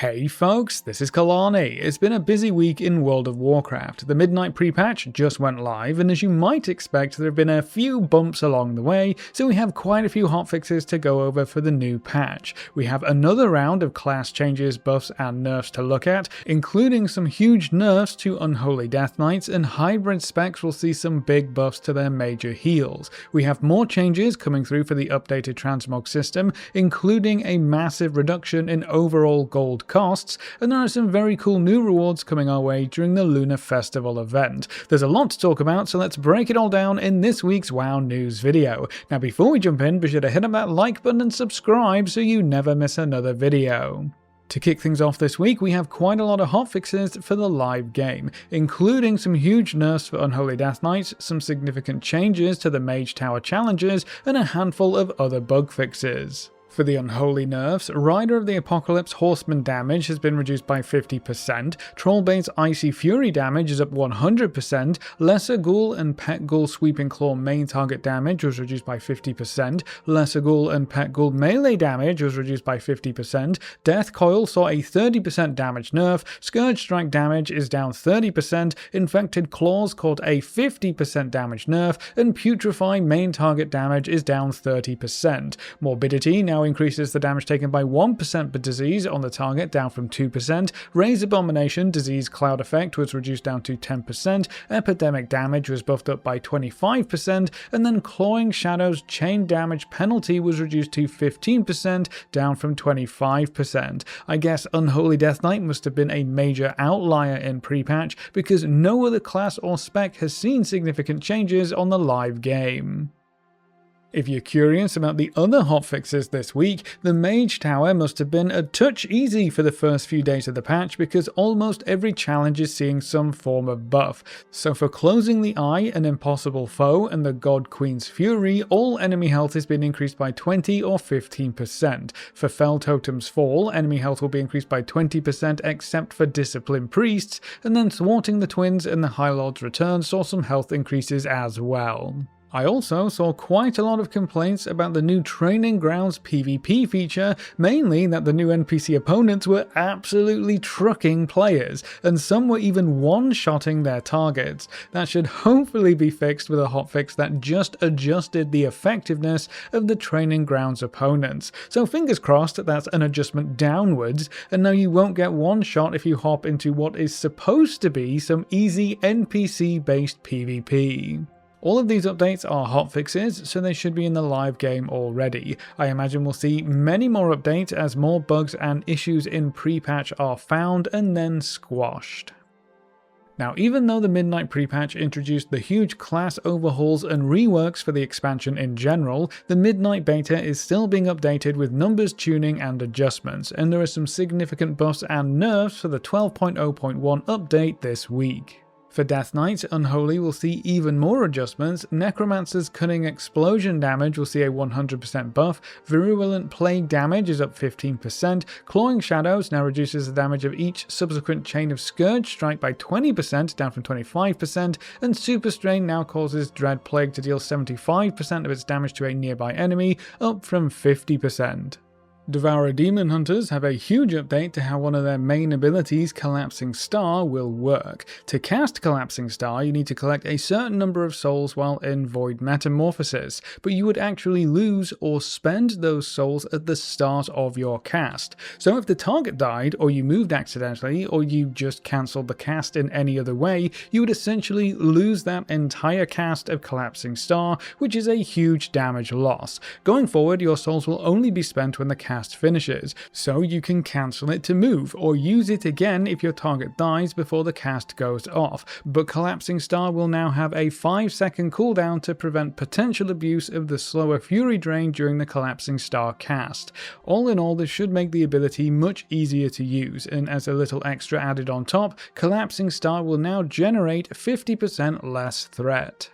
Hey folks, this is Kalani. It's been a busy week in World of Warcraft. The Midnight pre-patch just went live, and as you might expect, there have been a few bumps along the way, so we have quite a few hotfixes to go over for the new patch. We have another round of class changes, buffs and nerfs to look at, including some huge nerfs to Unholy Death Knights, and hybrid specs will see some big buffs to their major heals. We have more changes coming through for the updated transmog system, including a massive reduction in overall gold costs, and there are some very cool new rewards coming our way during the Lunar Festival event. There's a lot to talk about, so let's break it all down in this week's WoW News video. Now before we jump in, be sure to hit that like button and subscribe so you never miss another video. To kick things off this week, we have quite a lot of hotfixes for the live game, including some huge nerfs for Unholy Death Knights, some significant changes to the Mage Tower challenges, and a handful of other bug fixes. For the Unholy nerfs, Rider of the Apocalypse Horseman damage has been reduced by 50%, Trollbane's Icy Fury damage is up 100%, Lesser Ghoul and Pet Ghoul Sweeping Claw main target damage was reduced by 50%, Lesser Ghoul and Pet Ghoul melee damage was reduced by 50%, Death Coil saw a 30% damage nerf, Scourge Strike damage is down 30%, Infected Claws caught a 50% damage nerf, and Putrefy main target damage is down 30%. Morbidity now increases the damage taken by 1% per disease on the target, down from 2%. Raise Abomination disease cloud effect was reduced down to 10%. Epidemic damage was buffed up by 25%, and then Clawing Shadows chain damage penalty was reduced to 15%, down from 25%. I guess Unholy Death Knight must have been a major outlier in pre-patch, because no other class or spec has seen significant changes on the live game. If you're curious about the other hotfixes this week, the Mage Tower must have been a touch easy for the first few days of the patch because almost every challenge is seeing some form of buff. So for Closing the Eye, an impossible foe, and the God Queen's Fury, all enemy health has been increased by 20 or 15%. For Fell Totem's Fall, enemy health will be increased by 20% except for Disciplined Priests, and then Thwarting the Twins and the High Lord's Return saw some health increases as well. I also saw quite a lot of complaints about the new Training Grounds PvP feature, mainly that the new NPC opponents were absolutely trucking players, and some were even one-shotting their targets. That should hopefully be fixed with a hotfix that just adjusted the effectiveness of the Training Grounds opponents. So fingers crossed that's an adjustment downwards, and now you won't get one shot if you hop into what is supposed to be some easy NPC-based PvP. All of these updates are hotfixes, so they should be in the live game already. I imagine we'll see many more updates as more bugs and issues in pre-patch are found and then squashed. Now, even though the Midnight pre-patch introduced the huge class overhauls and reworks for the expansion in general, the Midnight beta is still being updated with numbers, tuning and adjustments, and there are some significant buffs and nerfs for the 12.0.1 update this week. For Death Knights, Unholy will see even more adjustments. Necromancer's Cunning Explosion damage will see a 100% buff, Virulent Plague damage is up 15%, Clawing Shadows now reduces the damage of each subsequent chain of Scourge Strike by 20%, down from 25%, and Super Strain now causes Dread Plague to deal 75% of its damage to a nearby enemy, up from 50%. Devourer Demon Hunters have a huge update to how one of their main abilities, Collapsing Star, will work. To cast Collapsing Star, you need to collect a certain number of souls while in Void Metamorphosis, but you would actually lose or spend those souls at the start of your cast. So if the target died, or you moved accidentally, or you just cancelled the cast in any other way, you would essentially lose that entire cast of Collapsing Star, which is a huge damage loss. Going forward, your souls will only be spent when the cast finishes, so you can cancel it to move, or use it again if your target dies before the cast goes off, but Collapsing Star will now have a 5-second cooldown to prevent potential abuse of the slower Fury Drain during the Collapsing Star cast. All in all, this should make the ability much easier to use, and as a little extra added on top, Collapsing Star will now generate 50% less threat.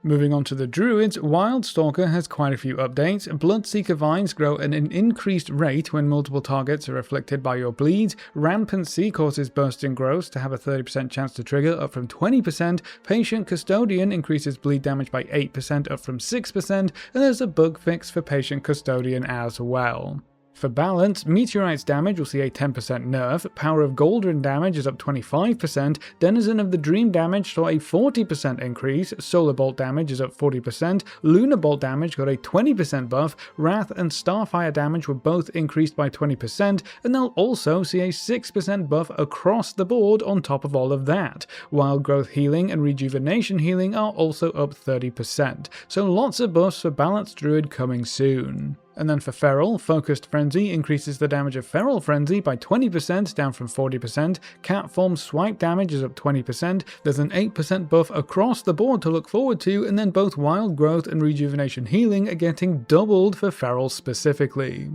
Moving on to the Druids, Wildstalker has quite a few updates. Bloodseeker Vines grow at an increased rate when multiple targets are afflicted by your bleeds. Rampancy causes bursting growths to have a 30% chance to trigger, up from 20%. Patient Custodian increases bleed damage by 8%, up from 6%. And there's a bug fix for Patient Custodian as well. For balance, Meteorite's damage will see a 10% nerf, Power of Galdron damage is up 25%, Denizen of the Dream damage saw a 40% increase, Solar Bolt damage is up 40%, Lunar Bolt damage got a 20% buff, Wrath and Starfire damage were both increased by 20%, and they'll also see a 6% buff across the board on top of all of that. Wild Growth healing and Rejuvenation healing are also up 30%, so lots of buffs for Balanced Druid coming soon. And then for Feral, Focused Frenzy increases the damage of Feral Frenzy by 20% down from 40%, Cat Form Swipe damage is up 20%, there's an 8% buff across the board to look forward to, and then both Wild Growth and Rejuvenation healing are getting doubled for Feral specifically.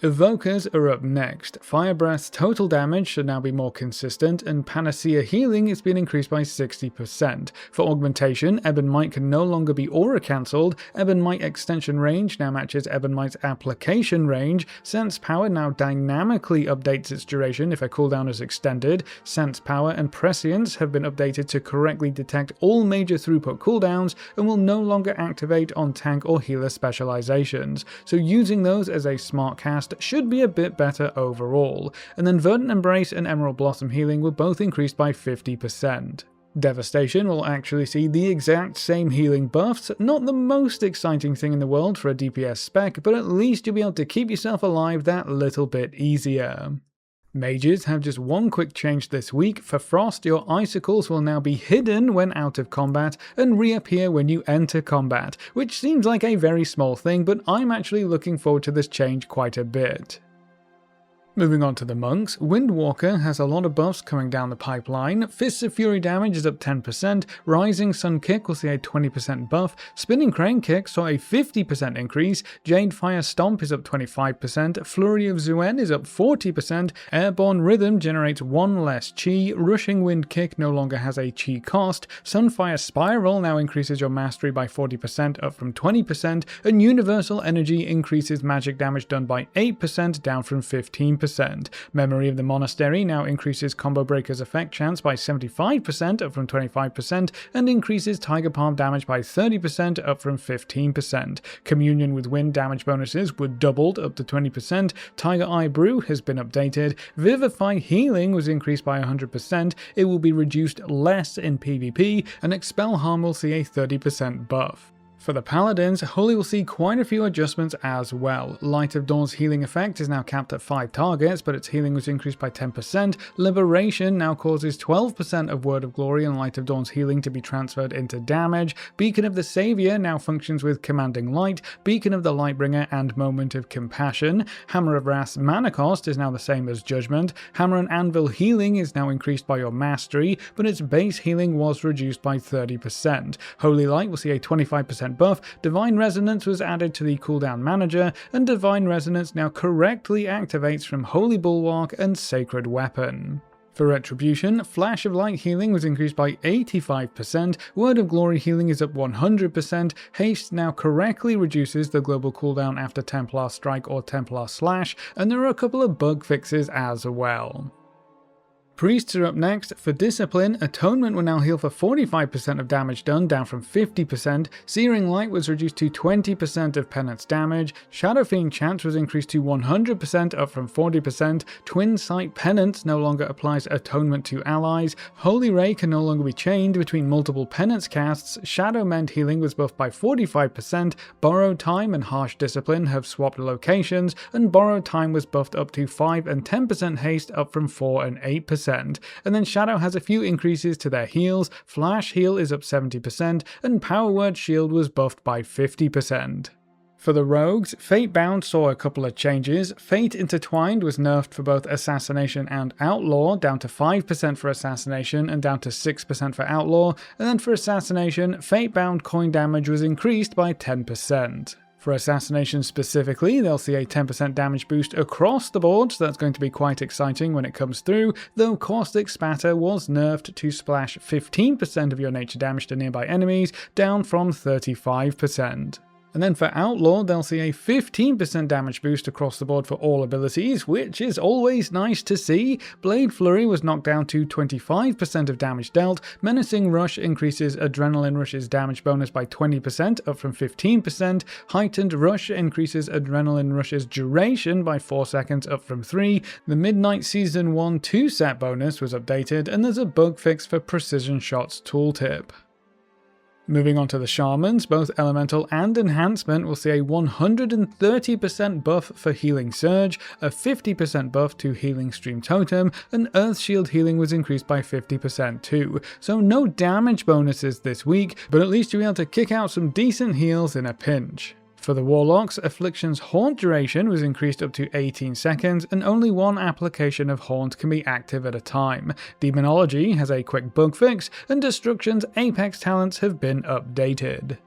Evokers are up next. Fire Breath's total damage should now be more consistent, and Panacea healing has been increased by 60%. For augmentation, Ebon Might can no longer be aura cancelled, Ebon Might extension range now matches Ebon Might's application range, Sense Power now dynamically updates its duration if a cooldown is extended, Sense Power and Prescience have been updated to correctly detect all major throughput cooldowns and will no longer activate on tank or healer specializations, so using those as a smart cast should be a bit better overall. And then Verdant Embrace and Emerald Blossom healing were both increased by 50%. Devastation will actually see the exact same healing buffs, not the most exciting thing in the world for a DPS spec, but at least you'll be able to keep yourself alive that little bit easier. Mages have just one quick change this week. For Frost, your icicles will now be hidden when out of combat and reappear when you enter combat, which seems like a very small thing, but I'm actually looking forward to this change quite a bit. Moving on to the monks, Windwalker has a lot of buffs coming down the pipeline. Fists of Fury damage is up 10%, Rising Sun Kick will see a 20% buff, Spinning Crane Kick saw a 50% increase, Jade Fire Stomp is up 25%, Flurry of Zuen is up 40%, Airborne Rhythm generates 1 less chi, Rushing Wind Kick no longer has a chi cost, Sunfire Spiral now increases your mastery by 40% up from 20%, and Universal Energy increases magic damage done by 8% down from 15%. Memory of the Monastery now increases Combo Breaker's effect chance by 75% up from 25% and increases Tiger Palm damage by 30% up from 15%. Communion with Wind damage bonuses were doubled up to 20%, Tiger Eye Brew has been updated, Vivify healing was increased by 100%, it will be reduced less in PvP, and Expel Harm will see a 30% buff. For the Paladins, Holy will see quite a few adjustments as well. Light of Dawn's healing effect is now capped at 5 targets, but its healing was increased by 10%. Liberation now causes 12% of Word of Glory and Light of Dawn's healing to be transferred into damage. Beacon of the Savior now functions with Commanding Light, Beacon of the Lightbringer and Moment of Compassion. Hammer of Wrath's mana cost is now the same as Judgment. Hammer and Anvil healing is now increased by your mastery, but its base healing was reduced by 30%. Holy Light will see a 25% buff, Divine Resonance was added to the cooldown manager, and Divine Resonance now correctly activates from Holy Bulwark and Sacred Weapon. For Retribution, Flash of Light healing was increased by 85%, Word of Glory healing is up 100%, Haste now correctly reduces the global cooldown after Templar Strike or Templar Slash, and there are a couple of bug fixes as well. Priests are up next. For Discipline, Atonement will now heal for 45% of damage done, down from 50%, Searing Light was reduced to 20% of Penance damage, Shadow Fiend Chance was increased to 100% up from 40%, Twin Sight Penance no longer applies Atonement to allies, Holy Ray can no longer be chained between multiple Penance casts, Shadow Mend healing was buffed by 45%, Borrowed Time and Harsh Discipline have swapped locations, and Borrowed Time was buffed up to 5 and 10% haste up from 4 and 8%. And then Shadow has a few increases to their heals, Flash heal is up 70%, and Power Word Shield was buffed by 50%. For the Rogues, Fatebound saw a couple of changes. Fate Intertwined was nerfed for both Assassination and Outlaw, down to 5% for Assassination and down to 6% for Outlaw, and then for Assassination, Fatebound coin damage was increased by 10%. For Assassination specifically, they'll see a 10% damage boost across the board, so that's going to be quite exciting when it comes through, though Caustic Spatter was nerfed to splash 15% of your nature damage to nearby enemies, down from 35%. And then for Outlaw, they'll see a 15% damage boost across the board for all abilities, which is always nice to see. Blade Flurry was knocked down to 25% of damage dealt. Menacing Rush increases Adrenaline Rush's damage bonus by 20%, up from 15%. Heightened Rush increases Adrenaline Rush's duration by 4 seconds, up from 3. The Midnight Season 1 2-set bonus was updated, and there's a bug fix for Precision Shots tooltip. Moving on to the Shamans, both Elemental and Enhancement will see a 130% buff for Healing Surge, a 50% buff to Healing Stream Totem, and Earth Shield healing was increased by 50% too. So no damage bonuses this week, but at least you'll be able to kick out some decent heals in a pinch. For the Warlocks, Affliction's Haunt duration was increased up to 18 seconds, and only one application of Haunt can be active at a time. Demonology has a quick bug fix, and Destruction's Apex talents have been updated.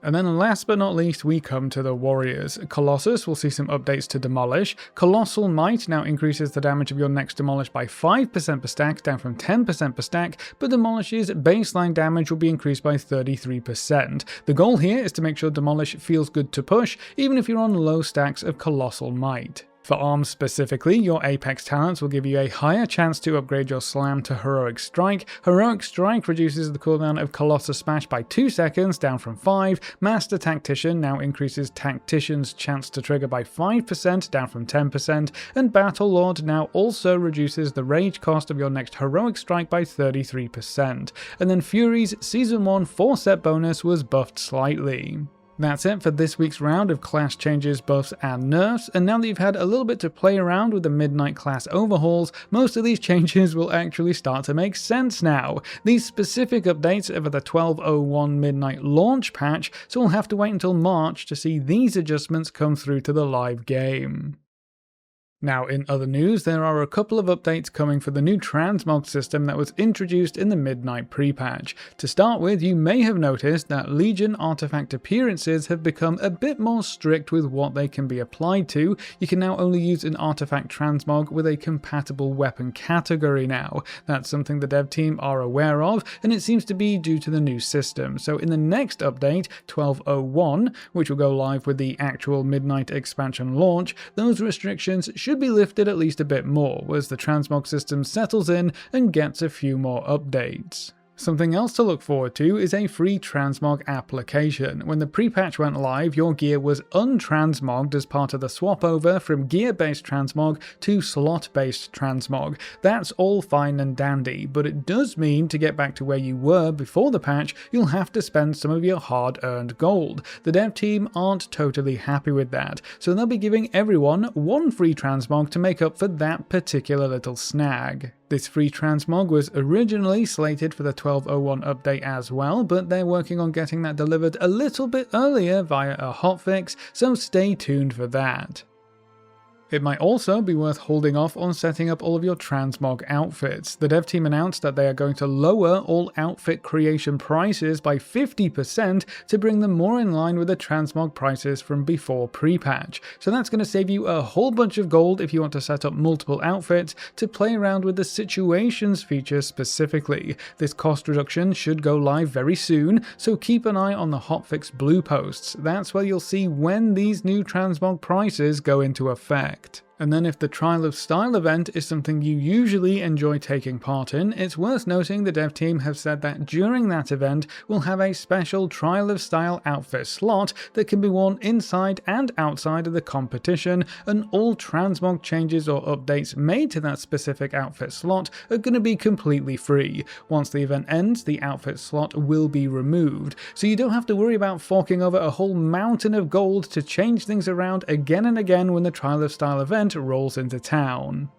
And then last but not least, we come to the Warriors. Colossus will see some updates to Demolish. Colossal Might now increases the damage of your next Demolish by 5% per stack, down from 10% per stack, but Demolish's baseline damage will be increased by 33%. The goal here is to make sure Demolish feels good to push, even if you're on low stacks of Colossal Might. For arms specifically, your Apex talents will give you a higher chance to upgrade your Slam to Heroic Strike. Heroic Strike reduces the cooldown of Colossus Smash by 2 seconds, down from 5. Master Tactician now increases Tactician's chance to trigger by 5%, down from 10%. And Battle Lord now also reduces the rage cost of your next Heroic Strike by 33%. And then Fury's Season 1 4-set bonus was buffed slightly. That's it for this week's round of class changes, buffs and nerfs, and now that you've had a little bit to play around with the Midnight class overhauls, most of these changes will actually start to make sense now. These specific updates are for the 12.01 Midnight launch patch, so we'll have to wait until March to see these adjustments come through to the live game. Now, in other news, there are a couple of updates coming for the new transmog system that was introduced in the Midnight pre-patch. To start with, you may have noticed that Legion artifact appearances have become a bit more strict with what they can be applied to. You can now only use an artifact transmog with a compatible weapon category now. That's something the dev team are aware of, and it seems to be due to the new system. So in the next update, 12.01, which will go live with the actual Midnight expansion launch, those restrictions should be lifted at least a bit more as the transmog system settles in and gets a few more updates. Something else to look forward to is a free transmog application. When the pre-patch went live, your gear was untransmogged as part of the swap over from gear-based transmog to slot-based transmog. That's all fine and dandy, but it does mean to get back to where you were before the patch, you'll have to spend some of your hard-earned gold. The dev team aren't totally happy with that, so they'll be giving everyone one free transmog to make up for that particular little snag. This free transmog was originally slated for the 12.01 update as well, but they're working on getting that delivered a little bit earlier via a hotfix, so stay tuned for that. It might also be worth holding off on setting up all of your transmog outfits. The dev team announced that they are going to lower all outfit creation prices by 50% to bring them more in line with the transmog prices from before pre-patch. So that's going to save you a whole bunch of gold if you want to set up multiple outfits to play around with the situations feature specifically. This cost reduction should go live very soon, so keep an eye on the hotfix blue posts. That's where you'll see when these new transmog prices go into effect. And then if the Trial of Style event is something you usually enjoy taking part in, it's worth noting the dev team have said that during that event we'll have a special Trial of Style outfit slot that can be worn inside and outside of the competition, and all transmog changes or updates made to that specific outfit slot are going to be completely free. Once the event ends, the outfit slot will be removed, so you don't have to worry about forking over a whole mountain of gold to change things around again and again when the Trial of Style event rolls into town.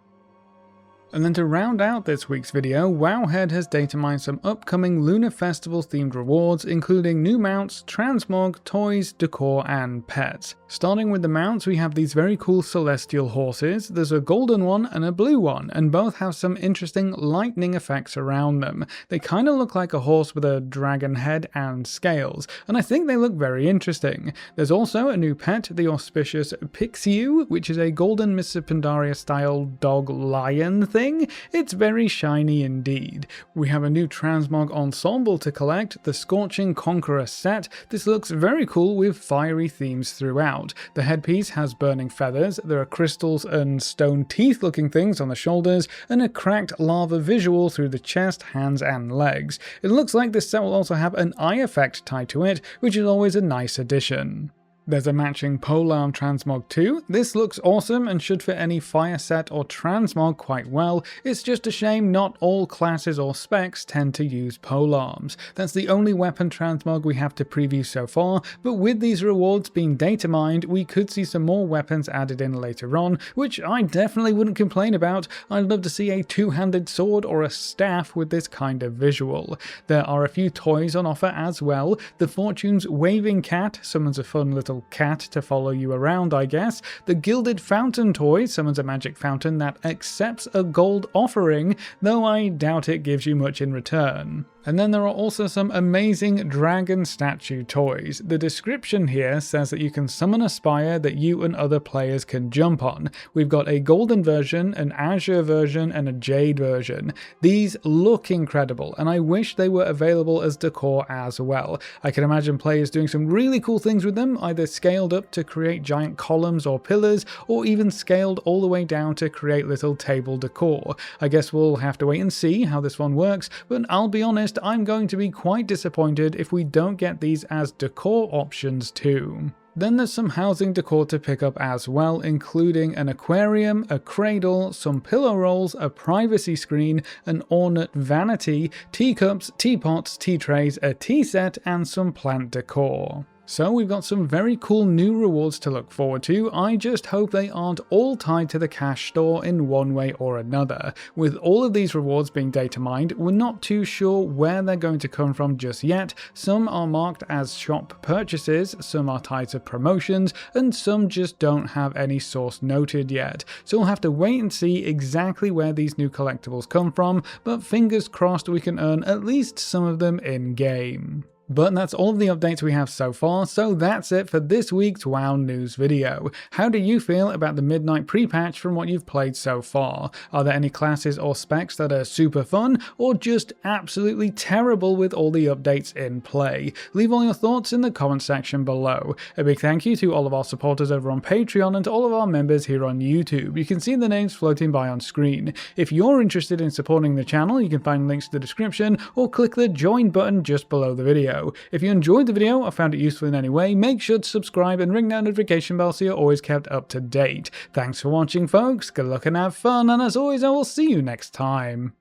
And then to round out this week's video, Wowhead has datamined some upcoming Lunar Festival themed rewards, including new mounts, transmog, toys, decor, and pets. Starting with the mounts, we have these very cool celestial horses. There's a golden one and a blue one, and both have some interesting lightning effects around them. They kind of look like a horse with a dragon head and scales, and I think they look very interesting. There's also a new pet, the auspicious Pixiu, which is a golden Mr. Pandaria style dog lion thing. It's very shiny indeed. We have a new transmog ensemble to collect, the Scorching Conqueror set. This looks very cool with fiery themes throughout. The headpiece has burning feathers, there are crystals and stone teeth looking things on the shoulders, and a cracked lava visual through the chest, hands and legs. It looks like this set will also have an eye effect tied to it, which is always a nice addition. There's a matching polearm transmog too. This looks awesome and should fit any fire set or transmog quite well. It's just a shame not all classes or specs tend to use polearms. That's the only weapon transmog we have to preview so far, but with these rewards being data mined, we could see some more weapons added in later on, which I definitely wouldn't complain about. I'd love to see a two-handed sword or a staff with this kind of visual. There are a few toys on offer as well. The Fortune's Waving Cat summons a fun little cat to follow you around, I guess. The Gilded Fountain toy summons a magic fountain that accepts a gold offering, though I doubt it gives you much in return. And then there are also some amazing dragon statue toys. The description here says that you can summon a spire that you and other players can jump on. We've got a golden version, an azure version, and a jade version. These look incredible, and I wish they were available as decor as well. I can imagine players doing some really cool things with them, either scaled up to create giant columns or pillars, or even scaled all the way down to create little table decor. I guess we'll have to wait and see how this one works, but I'll be honest, I'm going to be quite disappointed if we don't get these as decor options too. Then there's some housing decor to pick up as well, including an aquarium, a cradle, some pillow rolls, a privacy screen, an ornate vanity, teacups, teapots, tea trays, a tea set, and some plant decor. So we've got some very cool new rewards to look forward to. I just hope they aren't all tied to the cash store in one way or another. With all of these rewards being data mined, we're not too sure where they're going to come from just yet. Some are marked as shop purchases, some are tied to promotions, and some just don't have any source noted yet. So we'll have to wait and see exactly where these new collectibles come from, but fingers crossed we can earn at least some of them in-game. But that's all of the updates we have so far, so that's it for this week's WoW news video. How do you feel about the Midnight pre-patch from what you've played so far? Are there any classes or specs that are super fun, or just absolutely terrible with all the updates in play? Leave all your thoughts in the comment section below. A big thank you to all of our supporters over on Patreon and to all of our members here on YouTube. You can see the names floating by on screen. If you're interested in supporting the channel, you can find links in the description or click the join button just below the video. If you enjoyed the video or found it useful in any way, make sure to subscribe and ring that notification bell so you're always kept up to date. Thanks for watching, folks, good luck and have fun, and as always I will see you next time.